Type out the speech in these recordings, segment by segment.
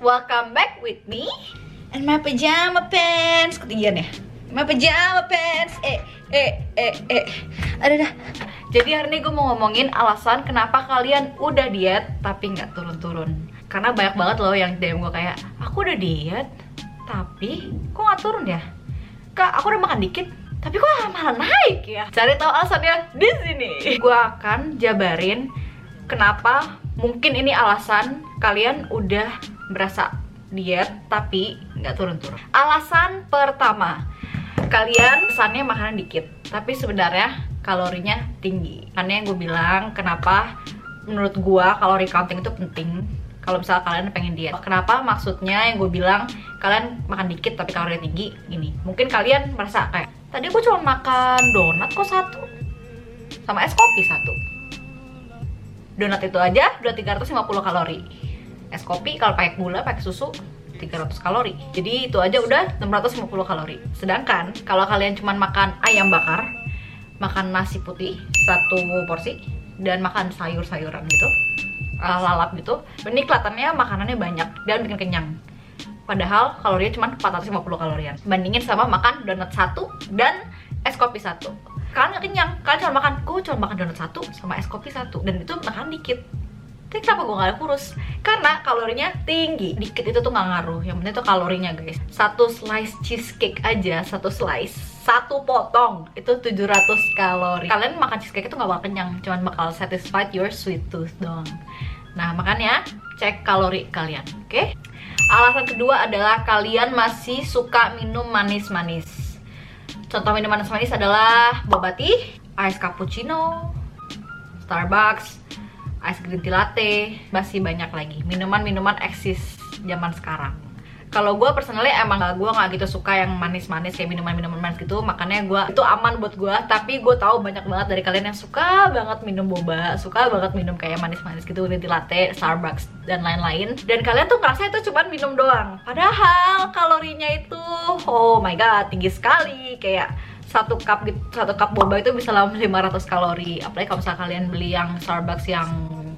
welcome back with me and my pajama pants. Ketinggian ya? My pajama pants. Ada. Jadi hari ini gue mau ngomongin alasan kenapa kalian udah diet tapi nggak turun-turun. Karena banyak banget loh yang DM gue kayak, aku udah diet tapi kok nggak turun ya? Kak, aku udah makan dikit tapi kok malah naik ya? Cari tahu alasannya di sini. Gue akan jabarin kenapa mungkin ini alasan kalian udah berasa diet tapi nggak turun-turun. Alasan pertama, kalian kesannya makanan dikit tapi sebenarnya kalorinya tinggi. Karena yang gue bilang kenapa menurut gue kalori counting itu penting kalau misalnya kalian pengen diet. Kenapa maksudnya yang gue bilang kalian makan dikit tapi kalorinya tinggi gini. Mungkin kalian merasa kayak, tadi gue cuma makan donat kok satu sama es kopi satu. Donat itu aja udah 350 kalori. Es kopi kalau pakai gula, pakai susu 300 kalori. Jadi itu aja udah 650 kalori. Sedangkan kalau kalian cuma makan ayam bakar, makan nasi putih satu porsi dan makan sayur-sayuran gitu, lalap gitu, ini kelihatannya makanannya banyak dan bikin kenyang. Padahal kalorinya cuma 450 kalorian. Bandingin sama makan donat satu dan es kopi satu. Kalian gak kenyang, kalian cuma makan donat satu sama es kopi satu dan itu makan dikit. Tapi kenapa gue gak kurus? Karena kalorinya tinggi. Dikit itu tuh gak ngaruh, yang penting tuh kalorinya guys. Satu slice cheesecake aja, satu potong itu 700 kalori. Kalian makan cheesecake itu gak bakal kenyang, cuman bakal satisfied your sweet tooth doang. Nah makanya cek kalori kalian, oke? Alasan kedua adalah kalian masih suka minum manis-manis. Contoh minum manis-manis adalah boba tea, ice cappuccino, Starbucks, ice green tea latte, masih banyak lagi minuman-minuman eksis zaman sekarang. Kalau gue personally emang gue nggak gitu suka yang manis-manis kayak minuman-minuman manis gitu, makanya gue itu aman buat gue. Tapi gue tahu banyak banget dari kalian yang suka banget minum boba, suka banget minum kayak manis-manis gitu, green tea latte, Starbucks dan lain-lain. Dan kalian tuh ngerasa itu cuma minum doang, padahal kalorinya itu oh my god tinggi sekali. Kayak satu cup boba itu bisa 500 kalori. Apalagi kalau misalnya kalian beli yang Starbucks yang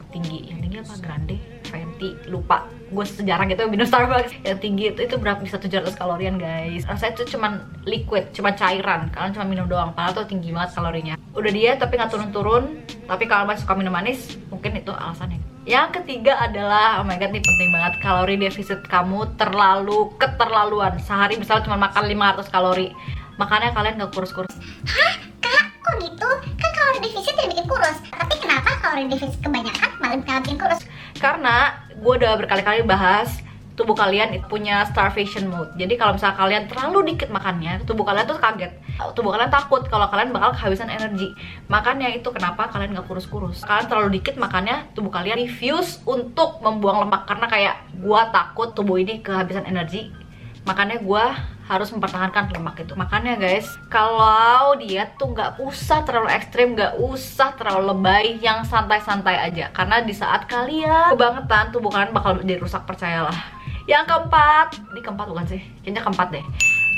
tinggi apa, grande, venti, lupa. Gue sejarah gitu minum Starbucks yang tinggi itu berapa, bisa 700 kalorian guys. Rasanya itu cuman liquid, cuma cairan. Kalian cuma minum doang, padahal tuh tinggi banget kalorinya. Udah diet tapi nggak turun-turun, tapi kalau masih suka minum manis, mungkin itu alasannya. Yang ketiga adalah, oh my god ini penting banget, kalori defisit kamu terlalu keterlaluan. Sehari misalnya cuma makan 500 kalori, makanya kalian nggak kurus-kurus. Hah? Kak, kok gitu? Kan kalori defisit yang bikin kurus. Tapi kenapa kalori defisit kebanyakan malah bikin kurus? Karena gue udah berkali-kali bahas tubuh kalian itu punya starvation mode. Jadi kalau misalnya kalian terlalu dikit makannya, tubuh kalian tuh kaget. Tubuh kalian takut kalau kalian bakal kehabisan energi. Makanya itu kenapa kalian gak kurus-kurus. Kalian terlalu dikit makannya, tubuh kalian refuse untuk membuang lemak. Karena kayak gue takut tubuh ini kehabisan energi, makanya gue harus mempertahankan lemak itu. Makanya guys, kalau diet tuh nggak usah terlalu ekstrim, nggak usah terlalu lebay, yang santai-santai aja. Karena di saat kalian kebangetan, tubuh kalian bakal jadi rusak, percayalah. Yang keempat, ini keempat bukan sih? Kayaknya keempat deh.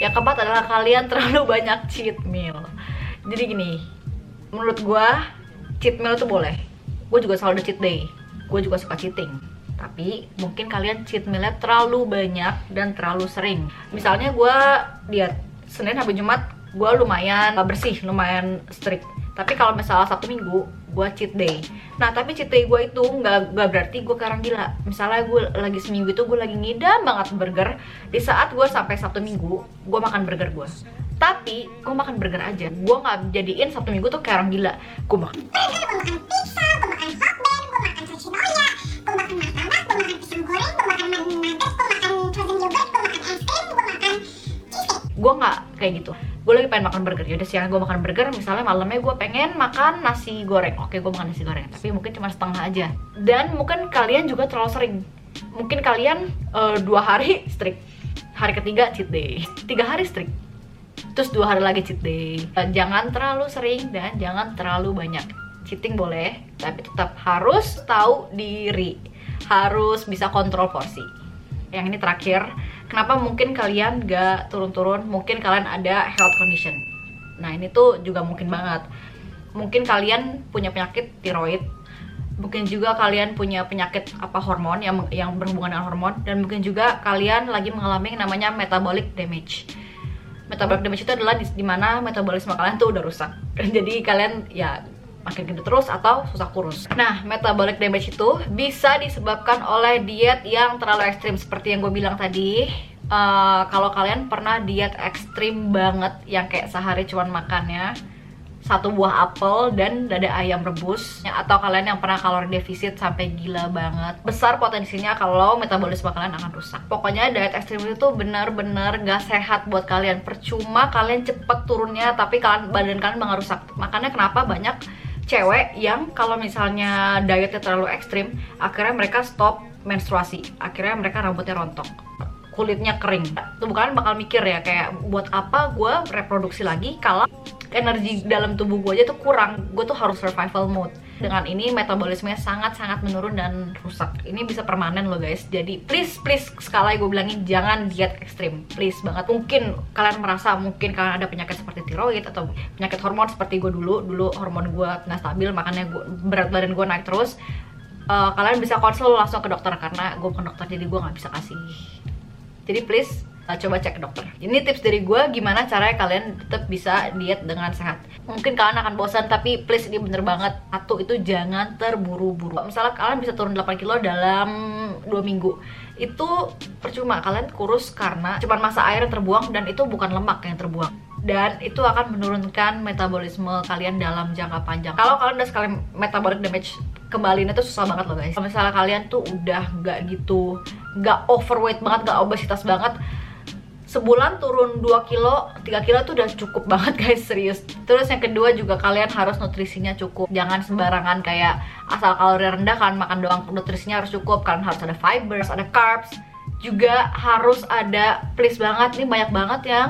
Yang keempat adalah kalian terlalu banyak cheat meal. Jadi gini, menurut gue cheat meal itu boleh. Gue juga selalu ada cheat day. Gue juga suka cheating. Tapi mungkin kalian cheat mealnya terlalu banyak dan terlalu sering. Misalnya gue diet Senin sampai Jumat, gue lumayan bersih, lumayan strict. Tapi kalau misalnya Sabtu Minggu, gue cheat day. Nah tapi cheat day gue itu nggak berarti gue karang gila. Misalnya gue lagi seminggu itu gue lagi ngidam banget burger. Di saat gue sampai Sabtu Minggu, gue makan burger gue. Tapi gue makan burger aja. Gue nggak jadiin Sabtu Minggu tuh kayak orang gila. Gue makan burger, gue makan pizza, gue makan hotdog, gue makan Yoshinoya, gue makan martabak, gue makan pisang goreng, gue makan nuggets, gue makan frozen yogurt, gue makan es krim, gue makan cheesecake. Gue nggak kayak gitu. Gue lagi pengen makan burger, yaudah siang gue makan burger, misalnya malamnya gue pengen makan nasi goreng. Oke, gue makan nasi goreng, tapi mungkin cuma setengah aja. Dan mungkin kalian juga terlalu sering. Mungkin kalian 2 hari strict, hari ketiga cheat day, 3 hari strict, terus 2 hari lagi cheat day. Jangan terlalu sering dan jangan terlalu banyak. Cheating boleh, tapi tetap harus tahu diri, harus bisa kontrol porsi. Yang ini terakhir, kenapa mungkin kalian gak turun-turun? Mungkin kalian ada health condition. Nah ini tuh juga mungkin banget. Mungkin kalian punya penyakit tiroid, mungkin juga kalian punya penyakit hormon yang berhubungan dengan hormon, dan mungkin juga kalian lagi mengalami yang namanya metabolic damage. Metabolic damage itu adalah dimana metabolisme kalian tuh udah rusak, jadi kalian ya makin gendut terus atau susah kurus. Nah, metabolic damage itu bisa disebabkan oleh diet yang terlalu ekstrim seperti yang gue bilang tadi. Kalau kalian pernah diet ekstrim banget yang kayak sehari cuman makannya 1 buah apel dan dada ayam rebus, atau kalian yang pernah kalori defisit sampai gila banget, besar potensinya kalau metabolisme kalian akan rusak. Pokoknya diet ekstrim itu benar-benar gak sehat buat kalian. Percuma kalian cepet turunnya tapi badan kalian bakal rusak. Makanya kenapa banyak cewek yang kalau misalnya dietnya terlalu ekstrim, akhirnya mereka stop menstruasi, akhirnya mereka rambutnya rontok, kulitnya kering. Tubuh kalian bakal mikir ya, kayak buat apa gue reproduksi lagi kalau energi dalam tubuh gue aja tuh kurang, gue tuh harus survival mode. Dengan ini metabolismenya sangat-sangat menurun dan rusak. Ini bisa permanen loh guys. Jadi please sekali gue bilangin jangan diet ekstrim, please banget. Mungkin kalian merasa mungkin kalian ada penyakit seperti tiroid atau penyakit hormon seperti gue dulu hormon gue nggak stabil, makanya berat badan gue naik terus. Kalian bisa konsul langsung ke dokter, karena gue bukan dokter jadi gue nggak bisa kasih. Jadi please coba cek ke dokter. Ini tips dari gue gimana caranya kalian tetap bisa diet dengan sehat. Mungkin kalian akan bosan, tapi please ini bener banget. Satu itu jangan terburu-buru. Misalnya kalian bisa turun 8 kilo dalam 2 minggu, itu percuma, kalian kurus karena cuma massa air yang terbuang dan itu bukan lemak yang terbuang. Dan itu akan menurunkan metabolisme kalian dalam jangka panjang. Kalau kalian udah sekali metabolic damage, kembalinya tuh susah banget loh guys. Kalau misalnya kalian tuh udah gak overweight banget, gak obesitas banget, sebulan turun 2 kilo, 3 kilo tuh udah cukup banget guys, serius. Terus yang kedua juga kalian harus nutrisinya cukup. Jangan sembarangan kayak asal kalori rendah kalian makan doang. Nutrisinya harus cukup, kalian harus ada fibers, ada carbs, juga harus ada, please banget, ini banyak banget yang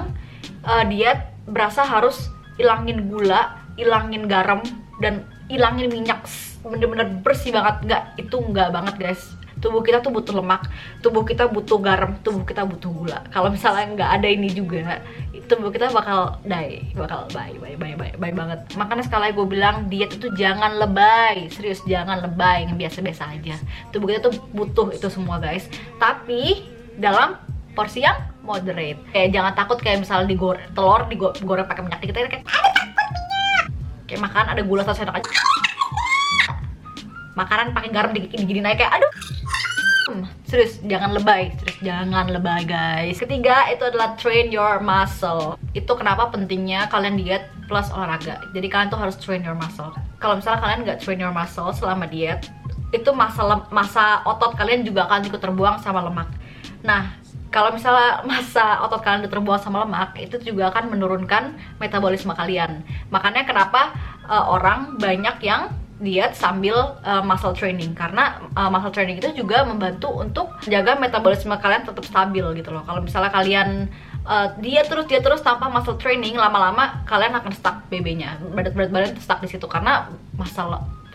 diet berasa harus ilangin gula, ilangin garam, dan ilangin minyak. Bener-bener bersih banget, enggak banget guys. Tubuh kita tuh butuh lemak, tubuh kita butuh garam, tubuh kita butuh gula. Kalau misalnya nggak ada ini juga, tubuh kita bakal bye banget. Makanya sekali lagi gue bilang diet itu jangan lebay, serius jangan lebay, yang biasa-biasa aja. Tubuh kita tuh butuh itu semua guys, tapi dalam porsi yang moderate. Kayak jangan takut kayak misalnya telur digoreng pakai minyak dikit aja kayak aduh takut minyak. Kayak makan ada gula 1 sendok aja. Makanan pakai garam digini aja kayak aduh. Serius jangan lebay, guys. Ketiga itu adalah train your muscle. Itu kenapa pentingnya kalian diet plus olahraga. Jadi kalian tuh harus train your muscle. Kalau misalnya kalian nggak train your muscle selama diet, itu masa otot kalian juga akan ikut terbuang sama lemak. Nah, kalau misalnya masa otot kalian terbuang sama lemak, itu juga akan menurunkan metabolisme kalian. Makanya kenapa orang banyak yang diet sambil muscle training, karena muscle training itu juga membantu untuk jaga metabolisme kalian tetap stabil gitu loh. Kalau misalnya kalian diet terus tanpa muscle training, lama-lama kalian akan stuck BB-nya, berat badan stuck di situ karena massa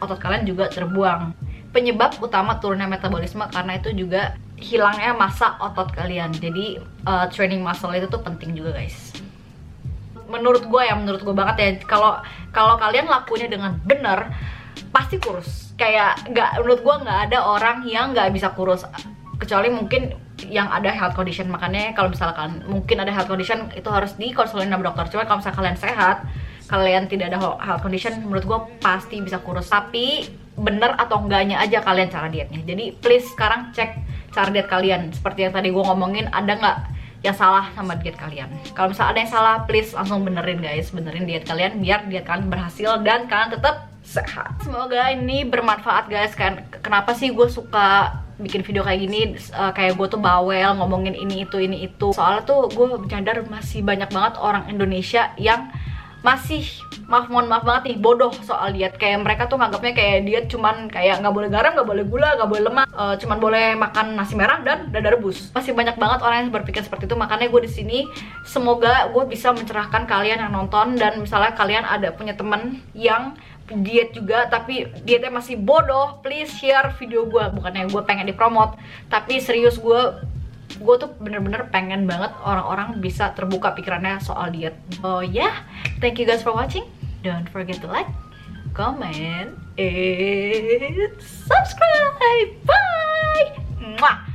otot kalian juga terbuang. Penyebab utama turunnya metabolisme karena itu juga hilangnya massa otot kalian. Jadi training muscle itu tuh penting juga guys. Menurut gue banget ya, kalau kalian lakuinnya dengan benar pasti kurus. Kayak menurut gue nggak ada orang yang nggak bisa kurus, kecuali mungkin yang ada health condition. Makanya kalau misalkan mungkin ada health condition, itu harus dikonsulin sama dokter. Cuma kalau misalkan kalian sehat, kalian tidak ada health condition, menurut gue pasti bisa kurus. Tapi bener atau enggaknya aja kalian cara dietnya. Jadi please sekarang cek cara diet kalian. Seperti yang tadi gue ngomongin, ada nggak yang salah sama diet kalian. Kalau misalnya ada yang salah, please langsung benerin guys, benerin diet kalian biar diet kalian berhasil dan kalian tetap sehat. Semoga ini bermanfaat guys. Kan kenapa sih gue suka bikin video kayak gini, kayak gue tuh bawel ngomongin ini itu. Soalnya tuh gue menyadar masih banyak banget orang Indonesia yang masih mohon maaf banget nih, bodoh soal diet. Kayak mereka tuh nganggapnya kayak diet cuman kayak nggak boleh garam, nggak boleh gula, nggak boleh lemak, cuman boleh makan nasi merah dan dada rebus. Masih banyak banget orang yang berpikir seperti itu. Makanya gue di sini semoga gue bisa mencerahkan kalian yang nonton, dan misalnya kalian ada punya temen yang diet juga tapi dietnya masih bodoh, please share video gue. Bukannya gue pengen dipromot, tapi serius gue tuh bener-bener pengen banget orang-orang bisa terbuka pikirannya soal diet. Oh yeah, thank you guys for watching. Don't forget to like, comment, and subscribe. Bye. Mwah.